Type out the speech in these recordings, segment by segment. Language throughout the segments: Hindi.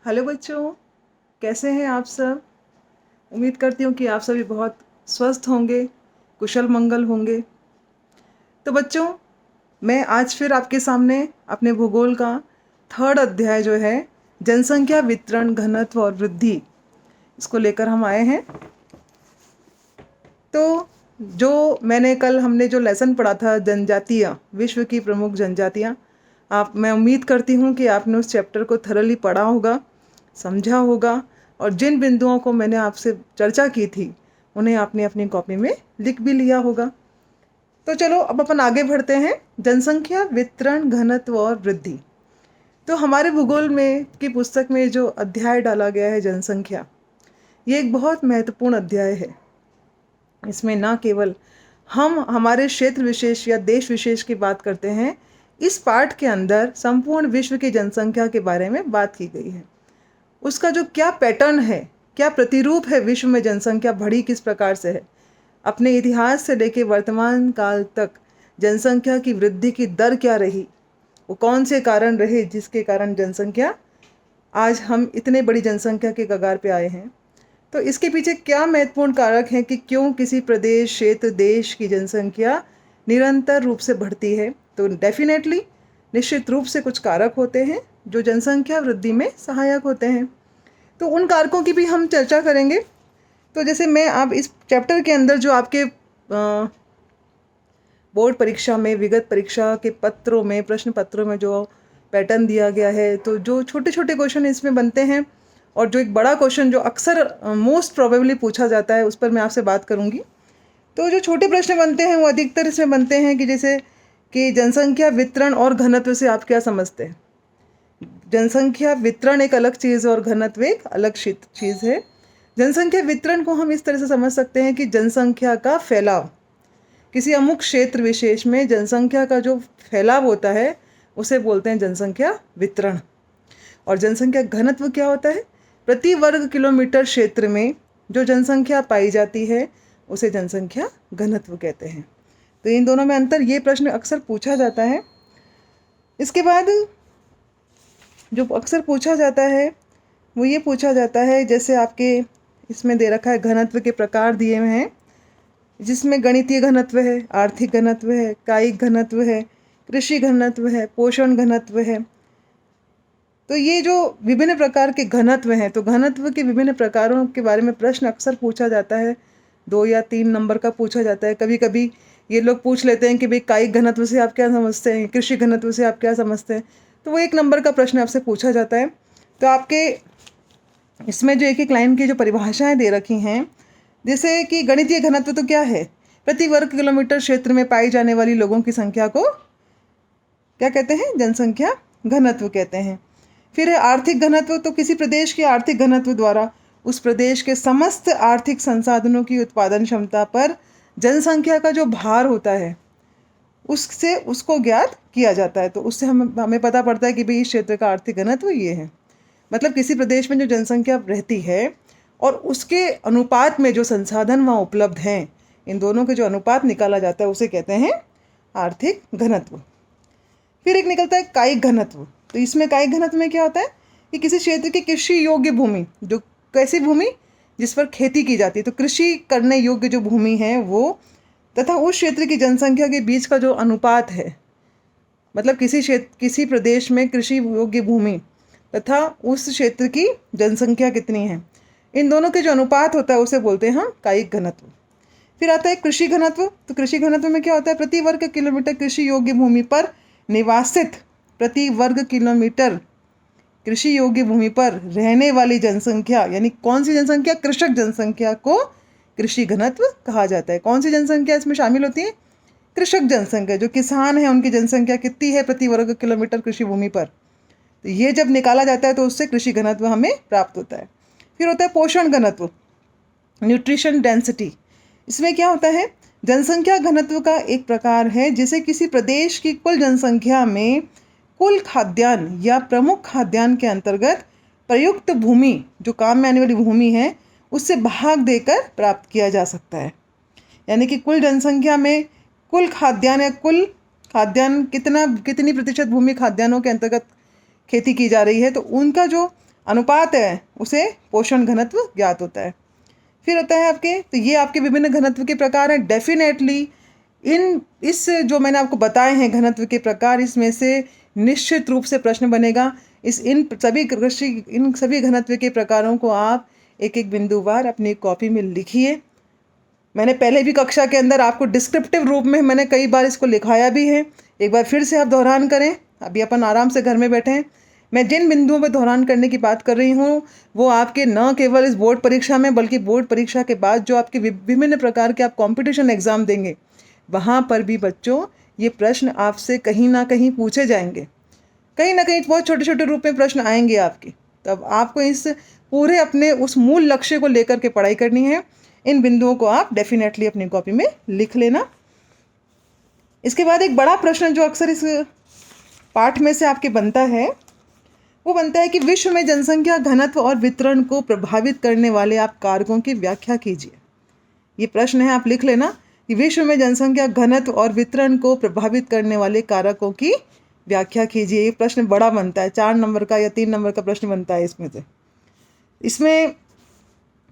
हेलो बच्चों, कैसे हैं आप सब। उम्मीद करती हूँ कि आप सभी बहुत स्वस्थ होंगे, कुशल मंगल होंगे। तो बच्चों, मैं आज फिर आपके सामने अपने भूगोल का थर्ड अध्याय जो है जनसंख्या वितरण घनत्व और वृद्धि, इसको लेकर हम आए हैं। तो हमने कल जो लेसन पढ़ा था जनजातियाँ, विश्व की प्रमुख जनजातियाँ, मैं उम्मीद करती हूँ कि आपने उस चैप्टर को थरली पढ़ा होगा, समझा होगा, और जिन बिंदुओं को मैंने आपसे चर्चा की थी उन्हें आपने अपनी कॉपी में लिख भी लिया होगा। तो चलो अब अपन आगे बढ़ते हैं। जनसंख्या वितरण घनत्व और वृद्धि। तो हमारे भूगोल में की पुस्तक में जो अध्याय डाला गया है जनसंख्या, ये एक बहुत महत्वपूर्ण अध्याय है। इसमें ना केवल हम हमारे क्षेत्र विशेष या देश विशेष की बात करते हैं, इस पाठ के अंदर संपूर्ण विश्व की जनसंख्या के बारे में बात की गई है। उसका जो क्या पैटर्न है, क्या प्रतिरूप है, विश्व में जनसंख्या बढ़ी किस प्रकार से है, अपने इतिहास से लेकर वर्तमान काल तक जनसंख्या की वृद्धि की दर क्या रही, वो कौन से कारण रहे जिसके कारण जनसंख्या आज हम इतने बड़ी जनसंख्या के कगार पे आए हैं। तो इसके पीछे क्या महत्वपूर्ण कारक हैं कि क्यों किसी प्रदेश, क्षेत्र, देश की जनसंख्या निरंतर रूप से बढ़ती है। तो डेफिनेटली निश्चित रूप से कुछ कारक होते हैं जो जनसंख्या वृद्धि में सहायक होते हैं। तो उन कारकों की भी हम चर्चा करेंगे। तो जैसे मैं अब इस चैप्टर के अंदर जो आपके बोर्ड परीक्षा में, विगत परीक्षा के पत्रों में, प्रश्न पत्रों में जो पैटर्न दिया गया है, तो जो छोटे छोटे क्वेश्चन इसमें बनते हैं और जो एक बड़ा क्वेश्चन जो अक्सर मोस्ट प्रोबेबली पूछा जाता है, उस पर मैं आपसे बात करूंगी। तो जो छोटे प्रश्न बनते हैं वो अधिकतर इसमें बनते हैं कि जैसे कि जनसंख्या वितरण और घनत्व से आप क्या समझते हैं। जनसंख्या वितरण एक अलग चीज़ और घनत्व एक अलग चीज़ है। जनसंख्या वितरण को हम इस तरह से समझ सकते हैं कि जनसंख्या का फैलाव, किसी अमुक क्षेत्र विशेष में जनसंख्या का जो फैलाव होता है उसे बोलते हैं जनसंख्या वितरण। और जनसंख्या घनत्व क्या होता है, प्रति वर्ग किलोमीटर क्षेत्र में जो जनसंख्या पाई जाती है उसे जनसंख्या घनत्व कहते हैं। तो इन दोनों में अंतर, ये प्रश्न अक्सर पूछा जाता है। इसके बाद जो अक्सर पूछा जाता है वो ये पूछा जाता है, जैसे आपके इसमें दे रखा है घनत्व के प्रकार दिए हुए हैं, जिसमें गणितीय घनत्व है, आर्थिक घनत्व है, कायिक घनत्व है, कृषि घनत्व है, पोषण घनत्व है। तो ये जो विभिन्न प्रकार के घनत्व हैं, तो घनत्व के विभिन्न प्रकारों के बारे में प्रश्न अक्सर पूछा जाता है। 2 या 3 नंबर का पूछा जाता है। कभी कभी ये लोग पूछ लेते हैं कि भाई कायिक घनत्व से आप क्या समझते हैं, कृषि घनत्व से आप क्या समझते हैं। तो वो 1 नंबर का प्रश्न आपसे पूछा जाता है। तो आपके इसमें जो एक एक लाइन की जो परिभाषाएं दे रखी हैं, जैसे कि गणितीय घनत्व तो क्या है, प्रति वर्ग किलोमीटर क्षेत्र में पाई जाने वाली लोगों की संख्या को क्या कहते हैं, जनसंख्या घनत्व कहते हैं। फिर है आर्थिक घनत्व, तो किसी प्रदेश के आर्थिक घनत्व द्वारा उस प्रदेश के समस्त आर्थिक संसाधनों की उत्पादन क्षमता पर जनसंख्या का जो भार होता है उससे उसको ज्ञात किया जाता है। तो उससे हमें पता पड़ता है कि भाई इस क्षेत्र का आर्थिक घनत्व ये है। मतलब किसी प्रदेश में जो जनसंख्या रहती है और उसके अनुपात में जो संसाधन वहाँ उपलब्ध हैं, इन दोनों के जो अनुपात निकाला जाता है उसे कहते हैं आर्थिक घनत्व। फिर एक निकलता है कायिक घनत्व। तो इसमें कायिक घनत्व में क्या होता है कि किसी क्षेत्र की कृषि योग्य भूमि, जो कैसी भूमि जिस पर खेती की जाती है, तो कृषि करने योग्य जो भूमि है वो, तथा उस क्षेत्र की जनसंख्या के बीच का जो अनुपात है, मतलब किसी प्रदेश में कृषि योग्य भूमि तथा उस क्षेत्र की जनसंख्या कितनी है, इन दोनों के जो अनुपात होता है उसे बोलते हैं हम कायिक घनत्व। फिर आता है कृषि घनत्व। तो कृषि घनत्व में क्या होता है, प्रति वर्ग किलोमीटर कृषि योग्य भूमि पर निवासित, प्रति वर्ग किलोमीटर कृषि योग्य भूमि पर रहने वाली जनसंख्या, यानी कौन सी जनसंख्या, कृषक जनसंख्या को कृषि घनत्व कहा जाता है। कौन सी जनसंख्या इसमें शामिल होती है, कृषक जनसंख्या, जो किसान है उनकी जनसंख्या कितनी है प्रति वर्ग किलोमीटर कृषि भूमि पर। तो ये जब निकाला जाता है तो उससे कृषि घनत्व हमें प्राप्त होता है। फिर होता है पोषण घनत्व, न्यूट्रिशन डेंसिटी। इसमें क्या होता है, जनसंख्या घनत्व का एक प्रकार है जिसे किसी प्रदेश की कुल जनसंख्या में कुल खाद्यान्न या प्रमुख खाद्यान्न के अंतर्गत प्रयुक्त भूमि, जो काम में आने वाली भूमि है, उससे भाग देकर प्राप्त किया जा सकता है। यानी कि कुल जनसंख्या में कुल खाद्यान्न या कुल खाद्यान्न कितनी प्रतिशत भूमि खाद्यान्नों के अंतर्गत खेती की जा रही है, तो उनका जो अनुपात है उसे पोषण घनत्व ज्ञात होता है। फिर होता है आपके, तो ये आपके विभिन्न घनत्व के प्रकार हैं। डेफिनेटली इस जो मैंने आपको बताए हैं घनत्व के प्रकार, इसमें से निश्चित रूप से प्रश्न बनेगा। इन सभी घनत्व के प्रकारों को आप एक एक बिंदुवार अपनी कॉपी में लिखिए। मैंने पहले भी कक्षा के अंदर आपको डिस्क्रिप्टिव रूप में मैंने कई बार इसको लिखाया भी है। एक बार फिर से आप दोहरान करें। अभी अपन आराम से घर में बैठे हैं। मैं जिन बिंदुओं पर दोहरान करने की बात कर रही हूँ वो आपके न केवल इस बोर्ड परीक्षा में बल्कि बोर्ड परीक्षा के बाद जो आपके विभिन्न प्रकार के आप कंपटीशन एग्जाम देंगे वहाँ पर भी बच्चों ये प्रश्न आपसे कहीं ना कहीं पूछे जाएंगे। कहीं ना कहीं बहुत छोटे छोटे रूप में प्रश्न आएंगे आपके। तब आपको इस पूरे अपने उस मूल लक्ष्य को लेकर के पढ़ाई करनी है। इन बिंदुओं को आप डेफिनेटली अपनी कॉपी में लिख लेना। इसके बाद एक बड़ा प्रश्न जो अक्सर इस पाठ में से आपके बनता है वो बनता है कि विश्व में जनसंख्या घनत्व और वितरण को प्रभावित करने वाले आप कारकों की व्याख्या कीजिए। ये प्रश्न है, आप लिख लेना कि विश्व में जनसंख्या घनत्व और वितरण को प्रभावित करने वाले कारकों की व्याख्या कीजिए। ये प्रश्न बड़ा बनता है, 4 नंबर का या 3 नंबर का प्रश्न बनता है इसमें से। इसमें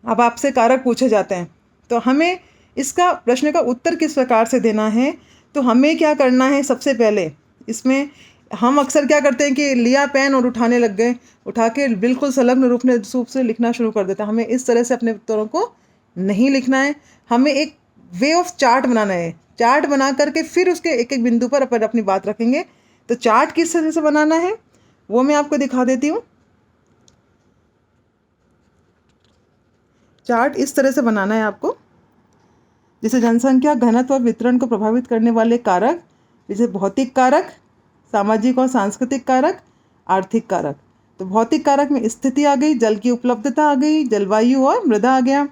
अब आपसे कारक पूछे जाते हैं तो हमें इसका प्रश्न का उत्तर किस प्रकार से देना है। तो हमें क्या करना है, सबसे पहले इसमें हम अक्सर क्या करते हैं कि लिया पेन और उठाने लग गए, उठा के बिल्कुल संलग्न रूप से लिखना शुरू कर देते हैं। हमें इस तरह से अपने उत्तरों को नहीं लिखना है। हमें एक वे ऑफ चार्ट बनाना है। चार्ट बना करके फिर उसके एक एक बिंदु पर अपन अपनी बात रखेंगे। तो चार्ट किस तरह से बनाना है वो मैं आपको दिखा देती हूँ। चार्ट इस तरह से बनाना है आपको, जैसे जनसंख्या घनत्व और वितरण को प्रभावित करने वाले कारक, जैसे भौतिक कारक, सामाजिक और सांस्कृतिक कारक, आर्थिक कारक। तो भौतिक कारक में स्थिति आ गई, जल की उपलब्धता आ गई, जलवायु और मृदा आ गया।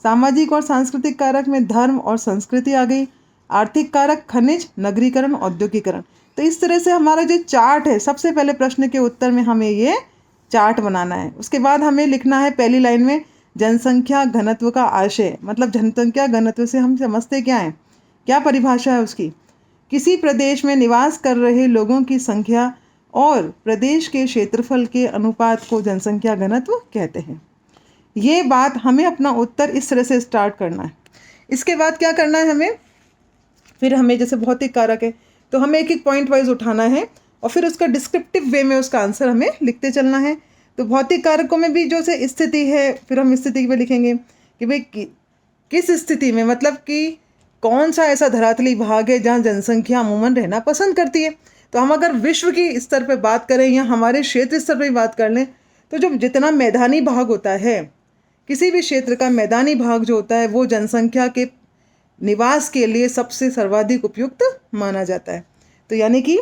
सामाजिक और सांस्कृतिक कारक में धर्म और संस्कृति आ गई। आर्थिक कारक खनिज, नगरीकरण, औद्योगिकरण। तो इस तरह से हमारा जो चार्ट है, सबसे पहले प्रश्न के उत्तर में हमें ये चार्ट बनाना है। उसके बाद हमें लिखना है पहली लाइन में जनसंख्या घनत्व का आशय, मतलब जनसंख्या घनत्व से हम समझते क्या हैं, क्या परिभाषा है उसकी। किसी प्रदेश में निवास कर रहे लोगों की संख्या और प्रदेश के क्षेत्रफल के अनुपात को जनसंख्या घनत्व कहते हैं। ये बात हमें अपना उत्तर इस तरह से स्टार्ट करना है। इसके बाद क्या करना है हमें, फिर हमें जैसे भौतिक कारक है तो हमें एक एक पॉइंट वाइज उठाना है और फिर उसका डिस्क्रिप्टिव वे में उसका आंसर हमें लिखते चलना है। तो भौतिक कारकों में भी जो से स्थिति है, फिर हम स्थिति पे लिखेंगे कि भाई किस स्थिति में, मतलब कि कौन सा ऐसा धरातली भाग है जहाँ जनसंख्या अमूमन रहना पसंद करती है। तो हम अगर विश्व की स्तर पे बात करें या हमारे क्षेत्र स्तर पे बात कर लें तो जो जितना मैदानी भाग होता है, किसी भी क्षेत्र का मैदानी भाग जो होता है वो जनसंख्या के निवास के लिए सबसे सर्वाधिक उपयुक्त माना जाता है। तो यानी कि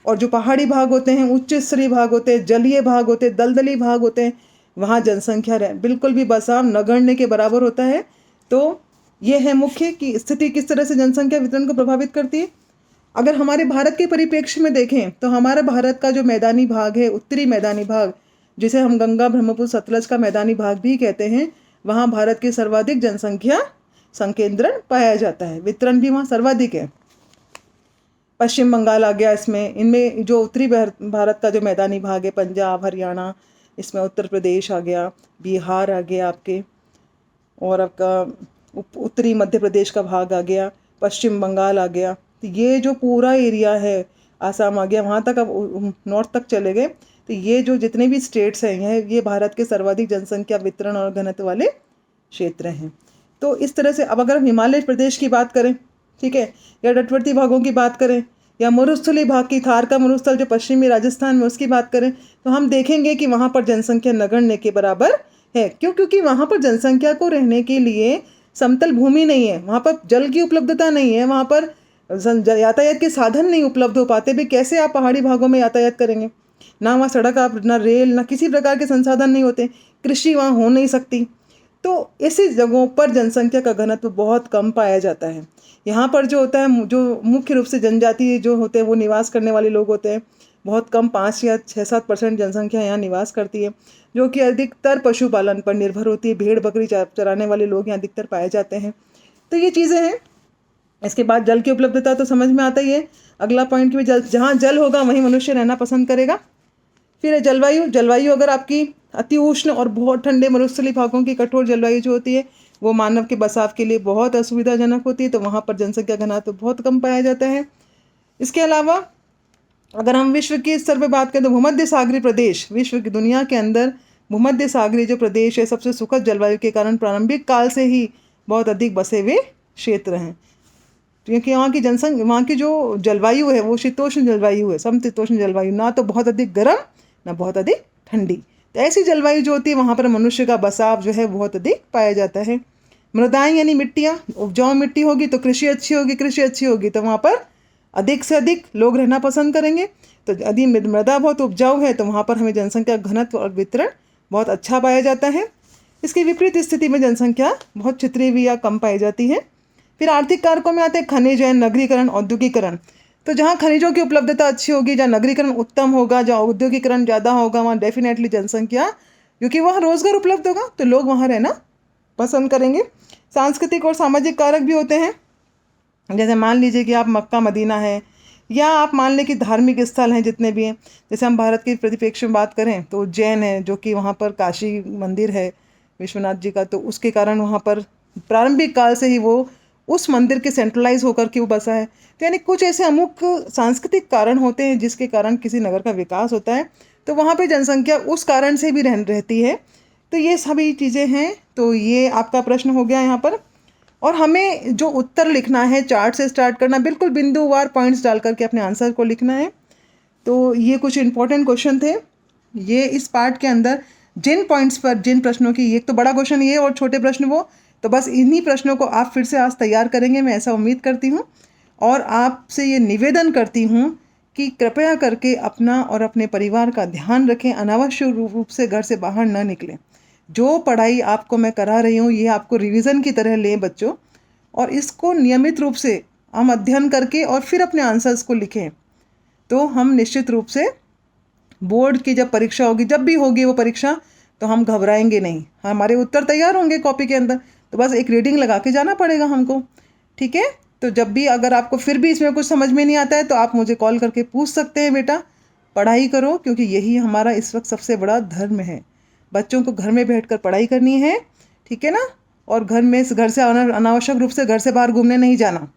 और जो पहाड़ी भाग होते हैं, उच्च स्तरीय भाग होते हैं, जलीय भाग होते हैं, दलदली भाग होते हैं, वहाँ जनसंख्या बिल्कुल भी बसाव नगण्य के बराबर होता है। तो ये है मुख्य कि स्थिति किस तरह से जनसंख्या वितरण को प्रभावित करती है। अगर हमारे भारत के परिप्रेक्ष्य में देखें तो हमारा भारत का जो मैदानी भाग है, उत्तरी मैदानी भाग, जिसे हम गंगा, ब्रह्मपुत्र, सतलज का मैदानी भाग भी कहते हैं, वहाँ भारत की सर्वाधिक जनसंख्या संकेंद्रण पाया जाता है। वितरण भी वहाँ सर्वाधिक है। पश्चिम बंगाल आ गया इसमें। इनमें जो उत्तरी भारत का जो मैदानी भाग है, पंजाब, हरियाणा, इसमें उत्तर प्रदेश आ गया, बिहार आ गया आपके, और आपका उत्तरी मध्य प्रदेश का भाग आ गया, पश्चिम बंगाल आ गया। तो ये जो पूरा एरिया है, आसाम आ गया, वहाँ तक अब नॉर्थ तक चले गए। तो ये जो जितने भी स्टेट्स हैं ये भारत के सर्वाधिक जनसंख्या वितरण और घनत्व वाले क्षेत्र हैं। तो इस तरह से अब अगर हम हिमालय प्रदेश की बात करें, ठीक है, या तटवर्ती भागों की बात करें, या मरुस्थलीय भाग की थार का मरुस्थल जो पश्चिमी राजस्थान में उसकी बात करें, तो हम देखेंगे कि वहाँ पर जनसंख्या नगण्य के बराबर है। क्यों? क्योंकि वहाँ पर जनसंख्या को रहने के लिए समतल भूमि नहीं है, वहाँ पर जल की उपलब्धता नहीं है, वहाँ पर यातायात के साधन नहीं उपलब्ध हो पाते भी। कैसे आप पहाड़ी भागों में यातायात करेंगे? ना वहाँ सड़क, आप ना रेल, ना किसी प्रकार के संसाधन नहीं होते, कृषि वहाँ हो नहीं सकती। तो ऐसी जगहों पर जनसंख्या का घनत्व बहुत कम पाया जाता है। यहाँ पर जो होता है, जो मुख्य रूप से जनजाति जो होते हैं वो निवास करने वाले लोग होते हैं, बहुत कम 5 या 6-7% जनसंख्या यहाँ निवास करती है, जो कि अधिकतर पशुपालन पर निर्भर होती है। भेड़ बकरी चराने वाले लोग यहाँ अधिकतर पाए जाते हैं। तो ये चीज़ें हैं। इसके बाद जल की उपलब्धता तो समझ में आता ही है। अगला पॉइंट कि जहाँ जल होगा वहीं मनुष्य रहना पसंद करेगा। फिर है जलवायु। जलवायु अगर आपकी अति उष्ण और बहुत ठंडे मरुस्थलीय भागों की कठोर जलवायु जो होती है वो मानव के बसाव के लिए बहुत असुविधाजनक होती है, तो वहाँ पर जनसंख्या घनत्व बहुत कम पाया जाता है। इसके अलावा अगर हम विश्व के स्तर पर बात करें तो भूमध्य सागरीय प्रदेश, विश्व की दुनिया के अंदर भूमध्य सागरीय जो प्रदेश है सबसे सुखद जलवायु के कारण प्रारंभिक काल से ही बहुत अधिक बसे हुए क्षेत्र हैं, क्योंकि वहाँ की जो जलवायु है वो शीतोष्ण जलवायु है, समशीतोष्ण जलवायु, ना तो बहुत अधिक गर्म ना बहुत अधिक ठंडी। तो ऐसी जलवायु जो होती है वहाँ पर मनुष्य का बसाव जो है बहुत अधिक पाया जाता है। मृदाएं यानी मिट्टियाँ, उपजाऊ मिट्टी होगी तो कृषि अच्छी होगी, कृषि अच्छी होगी तो वहाँ पर अधिक से अधिक लोग रहना पसंद करेंगे। तो यदि मृदा बहुत उपजाऊ है तो वहाँ पर हमें जनसंख्या घनत्व और वितरण बहुत अच्छा पाया जाता है। इसकी विपरीत स्थिति में जनसंख्या बहुत छितरी हुई या कम पाई जाती है। फिर आर्थिक कारकों में आते हैं खनिज है, नगरीकरण, औद्योगिकरण। तो जहाँ खनिजों की उपलब्धता अच्छी होगी, जहाँ नगरीकरण उत्तम होगा, जहाँ औद्योगिकरण ज़्यादा होगा, वहाँ डेफिनेटली जनसंख्या, क्योंकि वहाँ रोजगार उपलब्ध होगा तो लोग वहाँ रहना पसंद करेंगे। सांस्कृतिक और सामाजिक कारक भी होते हैं, जैसे मान लीजिए कि आप मक्का मदीना है, या आप मान लें कि धार्मिक स्थल हैं जितने भी हैं, जैसे हम भारत के परिप्रेक्ष्य में बात करें तो उज्जैन है, जो कि वहाँ पर काशी मंदिर है विश्वनाथ जी का, तो उसके कारण वहाँ पर प्रारंभिक काल से ही वो उस मंदिर के सेंट्रलाइज होकर के वो बसा है। तो यानी कुछ ऐसे अमुक सांस्कृतिक कारण होते हैं जिसके कारण किसी नगर का विकास होता है, तो वहाँ पे जनसंख्या उस कारण से भी रहती है। तो ये सभी चीज़ें हैं। तो ये आपका प्रश्न हो गया यहाँ पर। और हमें जो उत्तर लिखना है चार्ट से स्टार्ट करना, बिल्कुल बिंदुवार पॉइंट्स डाल करके अपने आंसर को लिखना है। तो ये कुछ इंपॉर्टेंट क्वेश्चन थे। ये इस पार्ट के अंदर जिन पॉइंट्स पर, जिन प्रश्नों की, एक तो बड़ा क्वेश्चन ये और छोटे प्रश्न वो, तो बस इन्हीं प्रश्नों को आप फिर से आज तैयार करेंगे, मैं ऐसा उम्मीद करती हूँ। और आपसे ये निवेदन करती हूँ कि कृपया करके अपना और अपने परिवार का ध्यान रखें, अनावश्यक रूप से घर से बाहर न निकलें। जो पढ़ाई आपको मैं करा रही हूँ ये आपको रिवीजन की तरह लें बच्चों, और इसको नियमित रूप से हम अध्ययन करके और फिर अपने आंसर्स को लिखें, तो हम निश्चित रूप से बोर्ड की जब परीक्षा होगी, जब भी होगी वो परीक्षा, तो हम घबराएंगे नहीं, हमारे उत्तर तैयार होंगे कॉपी के अंदर, तो बस एक रीडिंग लगा के जाना पड़ेगा हमको। ठीक है, तो जब भी अगर आपको फिर भी इसमें कुछ समझ में नहीं आता है तो आप मुझे कॉल करके पूछ सकते हैं। बेटा पढ़ाई करो, क्योंकि यही हमारा इस वक्त सबसे बड़ा धर्म है। बच्चों को घर में बैठकर पढ़ाई करनी है, ठीक है ना, और घर से अनावश्यक रूप से घर से बाहर घूमने नहीं जाना।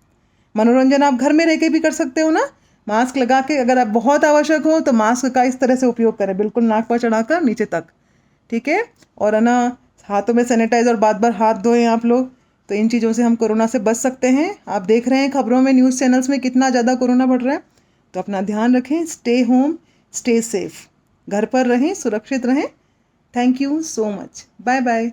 मनोरंजन आप घर में रह के भी कर सकते हो ना, मास्क लगा के, अगर आप बहुत आवश्यक हो तो मास्क का इस तरह से उपयोग करें, बिल्कुल नाक पर चढ़ाकर नीचे तक, ठीक है। और है ना, हाथों में सैनिटाइजर, बार बार हाथ धोएं आप लोग। तो इन चीज़ों से हम कोरोना से बच सकते हैं। आप देख रहे हैं खबरों में, न्यूज़ चैनल्स में कितना ज़्यादा कोरोना बढ़ रहा है। तो अपना ध्यान रखें, स्टे होम, स्टे सेफ, घर पर रहें, सुरक्षित रहें। Thank you so much, bye bye.